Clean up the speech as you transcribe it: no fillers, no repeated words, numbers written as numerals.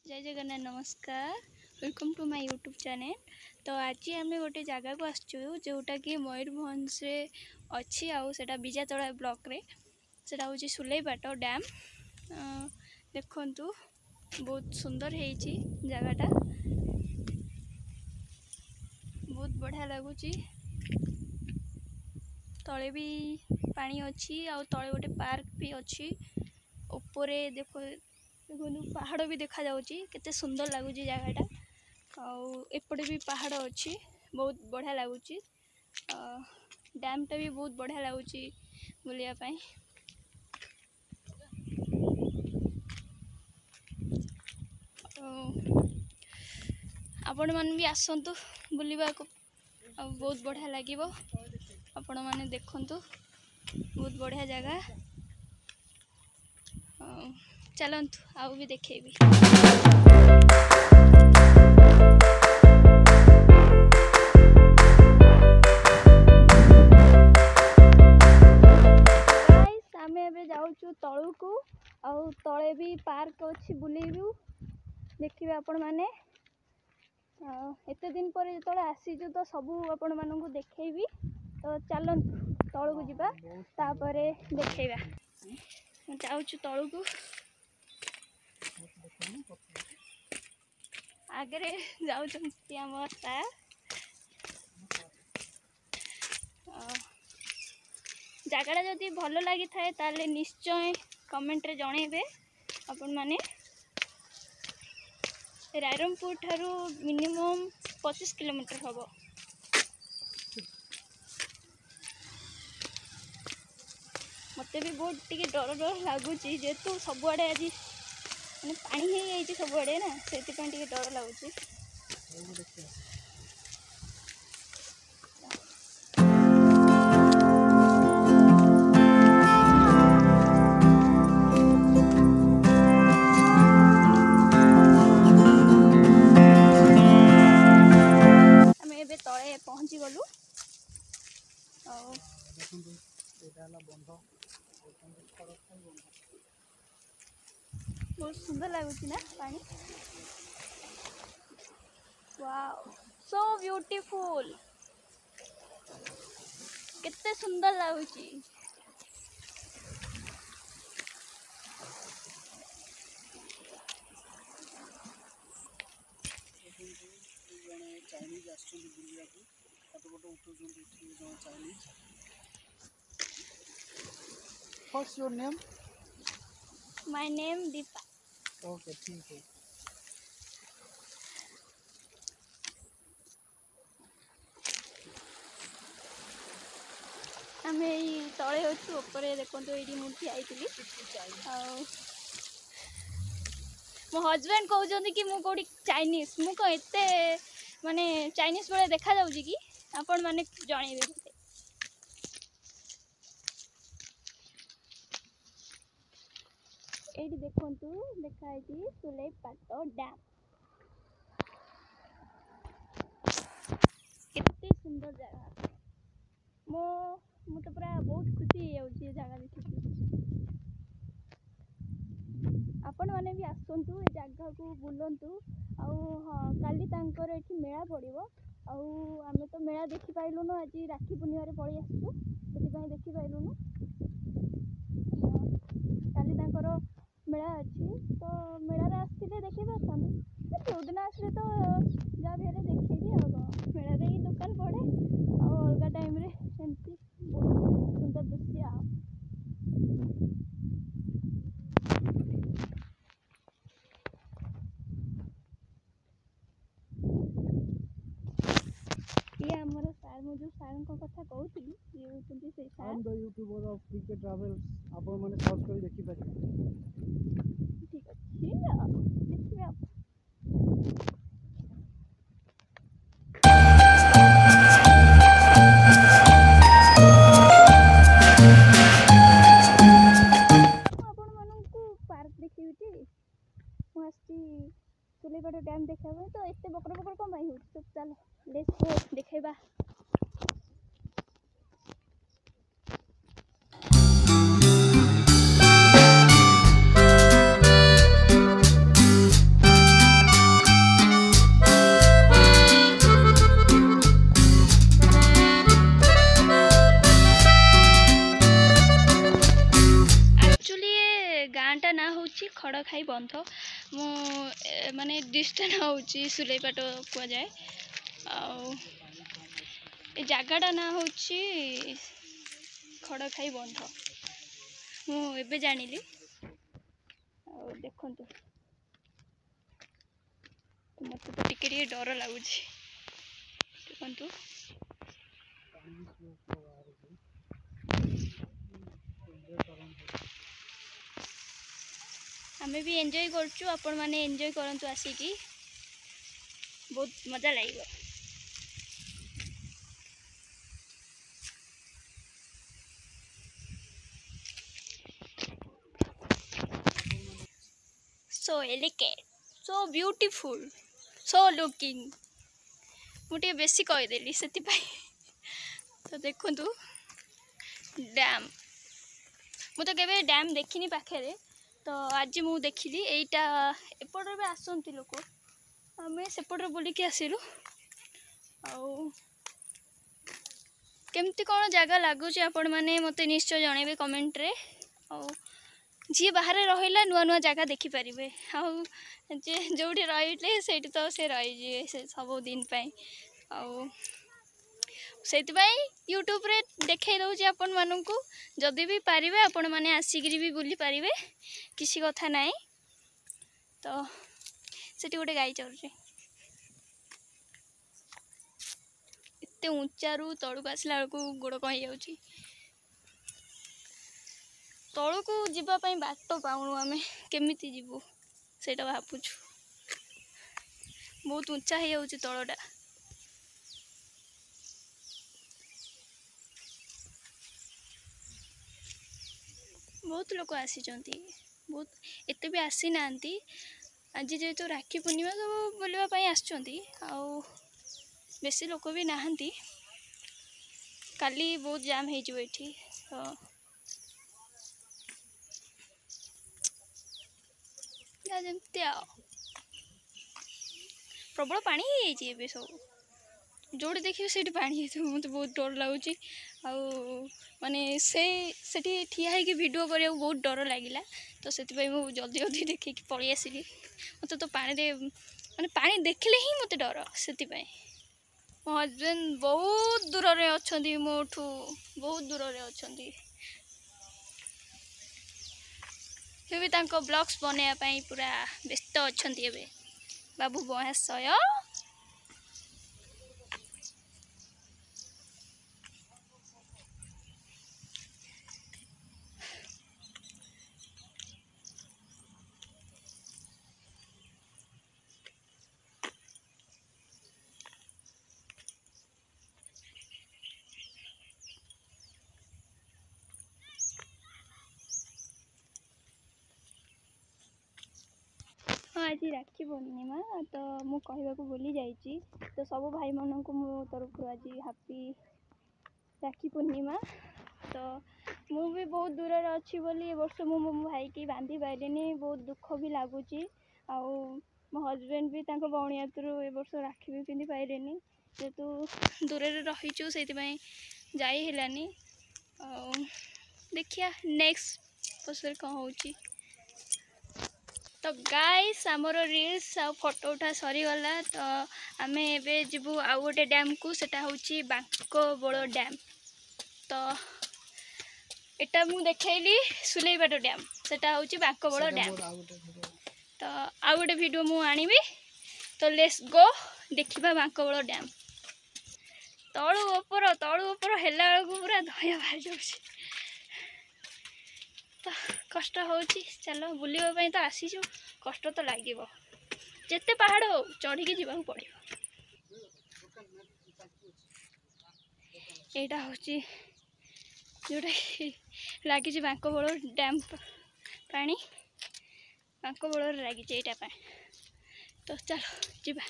जय जगन्नाथ नमस्कार welcome to my YouTube channel. तो आज आम गोटे जगह को आसचु जोटा कि मयूरभंज रे अच्छी आउटा बिजातला ब्लॉक रे सेटा हूँ सुलेईपाट डैम। देखंतु बहुत सुंदर है जगहटा, बहुत बढ़िया लगुच। तले भी पानी अच्छी आ तले गोटे पार्क भी अच्छी। ऊपर देखो पहाड़ भी देखा जाउची, केते सुंदर लगुच जगहटा। एपटे भी पहाड़ अच्छी, बहुत बढ़िया लगुच। डैमटा भी बहुत बढ़िया लगुच बुलिया पाई। आपण मन भी आसंतु बुलिबा को, बहुत बढ़िया लागिबो। आपण माने देखंतु बहुत बढ़िया जगह। चलंतु आउ भी देखेबी। तलू को आउ तले भी पार्क अच्छी बुलेबू देखिए आपण माने। एते दिन पर जो आसीजु तो सबू आपण मानू देखेबी। तो चलंतु तलू को जीवा तापरे देखेबा। जाऊचु तलू को, आगे जाऊचंती हमर ता। जगह जदि भल लगी थाए ताले निश्चय कमेंट रे जणेबे। आपण माने रायरंगपुर ठारू मिनिमम 25 किलोमीटर हम। मत भी बहुत टी डर डर लगुच जेहेतु सबुआड़े आज मैंने पानी ही जाइए सबुआड़े ना, से डर लगुच। तले पहुँची गलु। बहुत सुंदर लगुच ना पानी। वाओ सो ब्यूटीफुल, कितने सुंदर लगुच। चाइनीज बुलिया फोटो फोटो उठाउछन Chinese. What's your name? My name Deepa. Okay ठीक है। आम तले अच्छु ऊपर देखो ये मुझे आई मो हजबैंड कहते कि मु कौटी चाइनीज मु कौन एते माने चाइनीज वाले देखा जाउची कि आपण माने जणेबे मते। एठी देखंतु देखाई सुलेईपाट डैम, कितनी सुंदर जगह। मु तो पूरा बहुत खुशी हो जगह देखिए। आपण माने भी आसंतु ए जगह को बुलंतु। हाँ काली तांकर एठी मेला पड़िबो। आमे तो मेला देखि पाइलुनु, आज राखी पूर्णिमा रे पड़ी आसु से देखि पाइलुनु। काली तांकर मेला अच्छी तो मेला रे आसथिले देखि पारथानु। जो दिन आसले तो जा भी हेले देखिबी। मेला रे दुकान पड़े अलगा टाइम रे एमती बहुत सुंदर दृश्य। ये हमर सार मु जो सार को कथा कहउथली ये होतंती से सार। हम the YouTuber of cricket travels आपण माने सर्च कर देखि पारिबे। ठीक अछि देखिबे आप। सुलेईपाट डैम देखा तो एत बकर बकर कम हो। तो चलो लेट्स गो देखा। ଖଡ଼ଖାଇ ବନ୍ଧ ମୁଁ ମାନେ ଡିଷ୍ଟାନ୍ସ ହେଉଛି ସୁଲେଇପାଟ କୁହାଯାଏ। ଆଉ ଏ ଜାଗାଟା ନାଁ ହେଉଛି ଖଡ଼ଖାଇ ବନ୍ଧ। ମୁଁ ଏବେ ଜାଣିଲି। ଆଉ ଦେଖନ୍ତୁ ମୋତେ ତ ଟିକେ ଟିକେ ଡର ଲାଗୁଛି। ଦେଖନ୍ତୁ ଆମେ ବି ଏନ୍ଜୟ କରୁଛୁ, ଆପଣମାନେ ଏନ୍ଜୟ କରନ୍ତୁ ଆସିକି, ବହୁତ ମଜା ଲାଗିବ। So elegant, so beautiful, so looking। ମୁଁ ଟିକେ ବେଶୀ କହିଦେଲି ସେଥିପାଇଁ। ତ ଦେଖନ୍ତୁ ଡ୍ୟାମ୍, ମୁଁ ତ କେବେ ଡ୍ୟାମ୍ ଦେଖିନି ପାଖରେ, ତ ଆଜି ମୁଁ ଦେଖିଲି। ଏଇଟା ଏପଟରେ ବି ଆସନ୍ତି ଲୋକ, ଆମେ ସେପଟରେ ବୁଲିକି ଆସିଲୁ। ଆଉ କେମିତି କ'ଣ ଜାଗା ଲାଗୁଛି ଆପଣମାନେ ମୋତେ ନିଶ୍ଚୟ ଜଣାଇବେ କମେଣ୍ଟରେ। ଆଉ ଯିଏ ବାହାରେ ରହିଲା ନୂଆ ନୂଆ ଜାଗା ଦେଖିପାରିବେ, ଆଉ ଯେ ଯେଉଁଠି ରହିଲେ ସେଇଠି ତ ସେ ରହିଯିବେ ସେ ସବୁଦିନ ପାଇଁ। ଆଉ ସେଇଥିପାଇଁ ୟୁଟ୍ୟୁବରେ ଦେଖାଇ ଦେଉଛି ଆପଣମାନଙ୍କୁ, ଯଦି ବି ପାରିବେ ଆପଣମାନେ ଆସିକିରି ବି ବୁଲି ପାରିବେ, କିଛି କଥା ନାହିଁ। ତ ସେଠି ଗୋଟେ ଗାଈ ଚରୁଛି। ଏତେ ଉଞ୍ଚାରୁ ତଳକୁ ଆସିଲା ବେଳକୁ ଗୋଡ଼ କ'ଣ ହେଇଯାଉଛି। ତଳକୁ ଯିବା ପାଇଁ ବାଟ ପାଉନୁ, ଆମେ କେମିତି ଯିବୁ ସେଇଟା ଭାବୁଛୁ। ବହୁତ ଉଞ୍ଚା ହେଇଯାଉଛି ତଳଟା। ବହୁତ ଲୋକ ଆସିଛନ୍ତି, ବହୁତ ଏତେ ବି ଆସିନାହାନ୍ତି। ଆଜି ଯେହେତୁ ରାକ୍ଷୀ ପୂର୍ଣ୍ଣିମା ସବୁ ବୁଲିବା ପାଇଁ ଆସିଛନ୍ତି, ଆଉ ବେଶୀ ଲୋକ ବି ନାହାନ୍ତି। କାଲି ବହୁତ ଜାମ୍ ହେଇଯିବ ଏଠି। ତ ଯେମିତି ଆଉ ପ୍ରବଳ ପାଣି ହେଇଯାଇଛି ଏବେ ସବୁ, ଯେଉଁଠି ଦେଖିବେ ସେଇଠି ପାଣି ହେଇଥିବ। ମୋତେ ବହୁତ ଡର ଲାଗୁଛି। ଆଉ ମାନେ ସେଠି ଠିଆ ହେଇକି ଭିଡ଼ିଓ କରିବାକୁ ବହୁତ ଡର ଲାଗିଲା। ତ ସେଥିପାଇଁ ମୁଁ ଜଲ୍ଦି ଜଲ୍ଦି ଦେଖିକି ପଳେଇ ଆସିଲି। ମୋତେ ତ ପାଣିରେ ମାନେ ପାଣି ଦେଖିଲେ ହିଁ ମୋତେ ଡର। ସେଥିପାଇଁ ମୋ ହଜବେଣ୍ଡ ବହୁତ ଦୂରରେ ଅଛନ୍ତି, ମୋଠୁ ବହୁତ ଦୂରରେ ଅଛନ୍ତି। ସେ ବି ତାଙ୍କ ବ୍ଲଗ୍ସ ବନେଇବା ପାଇଁ ପୁରା ବ୍ୟସ୍ତ ଅଛନ୍ତି ଏବେ। ବାବୁ ମହାଶୟ ହଁ, ଆଜି ରାକ୍ଷୀ ପୂର୍ଣ୍ଣିମା, ତ ମୁଁ କହିବାକୁ ଭୁଲି ଯାଇଛି। ତ ସବୁ ଭାଇମାନଙ୍କୁ ମୋ ତରଫରୁ ଆଜି ହାପି ରାକ୍ଷୀ ପୂର୍ଣ୍ଣିମା। ତ ମୁଁ ବି ବହୁତ ଦୂରରେ ଅଛି ବୋଲି ଏ ବର୍ଷ ମୁଁ ମୋ ଭାଇକି ବାନ୍ଧି ପାରିଲିନି, ବହୁତ ଦୁଃଖ ବି ଲାଗୁଛି। ଆଉ ମୋ ହଜବେଣ୍ଡ ବି ତାଙ୍କ ଭଉଣୀ ହାତରୁ ଏ ବର୍ଷ ରାକ୍ଷୀ ବି ପିନ୍ଧି ପାରିଲେନି, ଯେହେତୁ ଦୂରରେ ରହିଛୁ ସେଇଥିପାଇଁ ଯାଇ ହେଲାନି। ଆଉ ଦେଖିବା ନେକ୍ସଟ ବର୍ଷରେ କ'ଣ ହେଉଛି। ତ ଗାଇସ୍, ଆମର ରିଲ୍ସ ଆଉ ଫଟୋ ଉଠା ସରିଗଲା। ତ ଆମେ ଏବେ ଯିବୁ ଆଉ ଗୋଟେ ଡ୍ୟାମ୍କୁ, ସେଟା ହେଉଛି ବାଙ୍କବୋଳ ଡ୍ୟାମ୍। ତ ଏଟା ମୁଁ ଦେଖେଇଲି ସୁଲେଇପାଟ ଡ୍ୟାମ୍, ସେଟା ହେଉଛି ବାଙ୍କବୋଳ ଡ୍ୟାମ୍। ତ ଆଉ ଗୋଟେ ଭିଡ଼ିଓ ମୁଁ ଆଣିବି। ତ ଲେଟ୍ସ ଗୋ ଦେଖିବା ବାଙ୍କବୋଳ ଡ୍ୟାମ୍। ତଳୁ ଉପର ହେଲା ବେଳକୁ ପୁରା ଧଇଁଆ ବାହାରି ଯାଉଛି। ତ କଷ୍ଟ ହେଉଛି, ଚାଲ ବୁଲିବା ପାଇଁ ତ ଆସିଛୁ, କଷ୍ଟ ତ ଲାଗିବ। ଯେତେ ପାହାଡ଼ ହଉ ଚଢ଼ିକି ଯିବାକୁ ପଡ଼ିବ। ଏଇଟା ହେଉଛି ଯେଉଁଟାକି ଲାଗିଛି ବାଙ୍କବୋଳ ଡ୍ୟାମ୍ ପାଣି, ବାଙ୍କବୋଳରେ ଲାଗିଛି ଏଇଟା ପାଇଁ। ତ ଚାଲ ଯିବା।